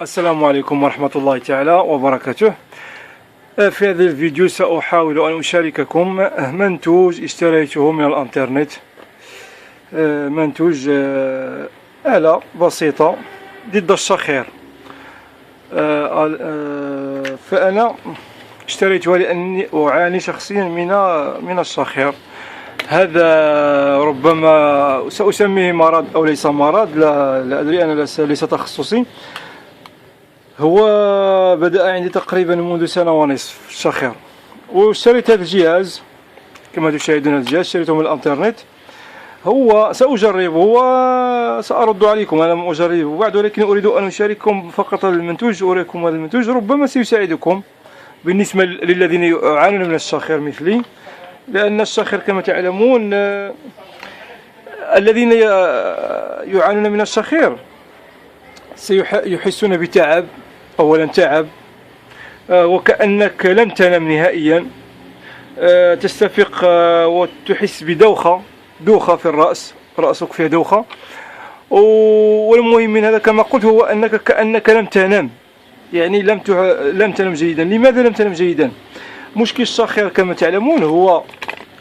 السلام عليكم ورحمة الله تعالى وبركاته. في هذا الفيديو سأحاول أن أشارككم منتوج اشتريته من الانترنت. منتوج آلة بسيطة ضد الشخير. فأنا اشتريتها لأني أعاني شخصيا من الشخير. هذا ربما سأسميه مرض أو ليس مرض، لا أدري، أنا ليس تخصصي. هو بدأ عندي تقريبا منذ سنة ونصف الشخير، واشتريت هذا الجهاز كما تشاهدون. الجهاز اشتريته من الانترنت. هو سأجربه وسأرد عليكم. أنا لم أجربه بعد، ولكن أريد أن أشارككم فقط المنتوج، أريكم هذا المنتوج ربما سيساعدكم بالنسبة للذين يعانون من الشخير مثلي. لأن الشخير كما تعلمون، الذين يعانون من الشخير سيحسون بتعب، أولا تعب، وكأنك لم تنم نهائيا، تستفيق وتحس بدوخة في الرأس، رأسك فيه دوخة. والمهم من هذا كما قلت هو أنك كأنك لم تنم، يعني لم تنم جيدا. لماذا لم تنم جيدا؟ مشكل الشخير كما تعلمون هو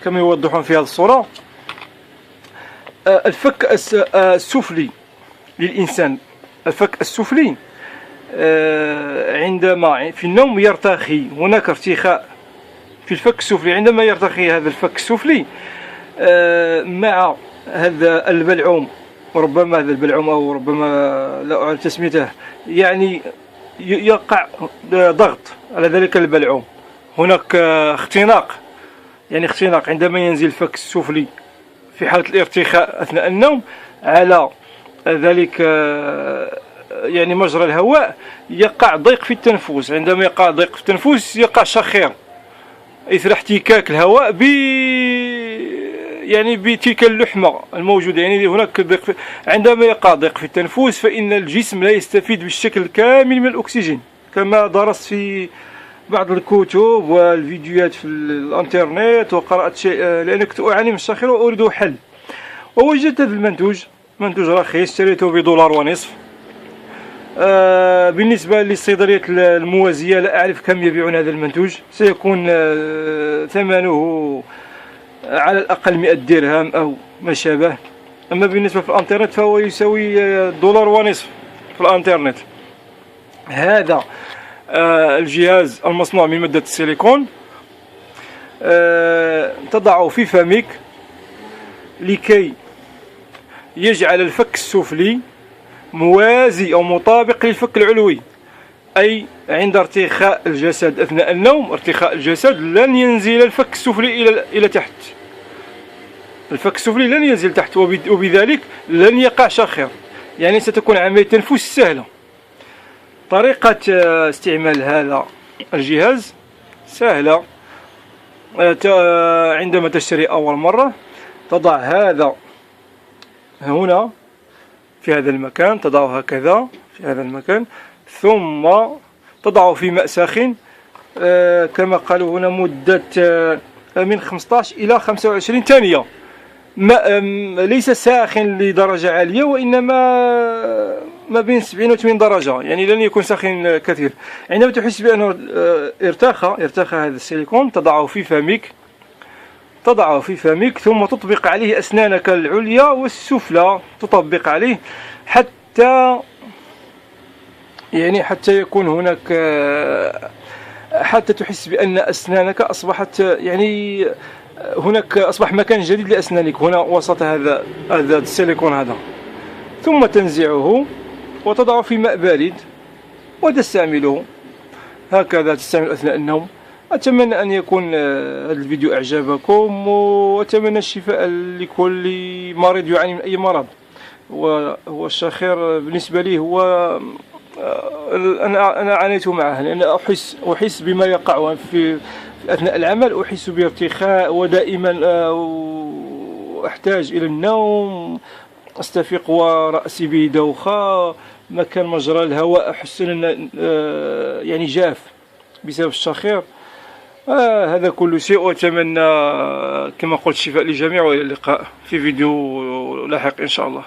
كما يوضحون في هذه الصورة، الفك السفلي للإنسان. الفك السفلي عندما في النوم يرتخي، هناك ارتخاء في الفك السفلي. عندما يرتخي هذا الفك السفلي مع هذا البلعوم، ربما هذا البلعوم أو ربما لا أعرف تسميته، يعني يقع ضغط على ذلك البلعوم. هناك اختناق، يعني اختناق عندما ينزل الفك السفلي في حالة الارتخاء أثناء النوم على ذلك يعني مجرى الهواء، يقع ضيق في التنفس. عندما يقع ضيق في التنفس يقع شخير إثر احتكاك الهواء يعني بتلك اللحمة الموجودة. يعني هناك ضيق عندما يقع ضيق في التنفس فإن الجسم لا يستفيد بالشكل الكامل من الأكسجين، كما درست في بعض الكتب والفيديوهات في الانترنت وقرأت شيء، لأن كنت أعاني من الشخير وأريد حل. ووجدت هذا المنتوج، منتوج رخيص، اشتريته ب$1.50. بالنسبة للصيدليات الموازية لا أعرف كم يبيعون هذا المنتوج، سيكون ثمنه على الأقل 100 درهم أو ما شابه. أما بالنسبة في الانترنت فهو يساوي $1.50 في الانترنت. هذا الجهاز المصنوع من مادة السيليكون، تضعه في فمك لكي يجعل الفك السفلي موازي أو مطابق للفك العلوي. أي عند ارتخاء الجسد أثناء النوم، ارتخاء الجسد، لن ينزل الفك السفلي إلى تحت. الفك السفلي لن ينزل تحت، وبذلك لن يقع شخير. يعني ستكون عملية تنفس سهلة. طريقة استعمال هذا الجهاز سهلة. عندما تشتري أول مرة تضع هذا هنا في هذا المكان، تضعه هكذا في هذا المكان، ثم تضعه في ماء ساخن كما قالوا هنا مدة من 15 إلى 25 ثانية. ماء ليس ساخن لدرجة عالية، وإنما ما بين 70 و 80 درجة، يعني لن يكون ساخن كثير. عندما تحس بأنه ارتخى هذا السيليكون تضعه في فمك، ثم تطبق عليه أسنانك العليا والسفلى، تطبق عليه حتى يكون هناك، حتى تحس بأن أسنانك أصبحت، يعني هناك أصبح مكان جديد لأسنانك هنا وسط هذا السيليكون هذا. ثم تنزعه وتضعه في ماء بارد وتستعمله هكذا، تستعمل أثناء النوم. أتمنى أن يكون هذا الفيديو أعجبكم، وأتمنى الشفاء لكل مريض يعاني من أي مرض. هو الشخير بالنسبة لي هو أنا عانيت معه، لأن أحس بما يقع في أثناء العمل، أحس بارتخاء، ودائما أحتاج إلى النوم، أستفيق ورأسي بدوخة، مكان مجرى الهواء أحس أنه يعني جاف بسبب الشخير. هذا كل شيء، وأتمنى كما قلت الشفاء للجميع، وإلى اللقاء في فيديو لاحق إن شاء الله.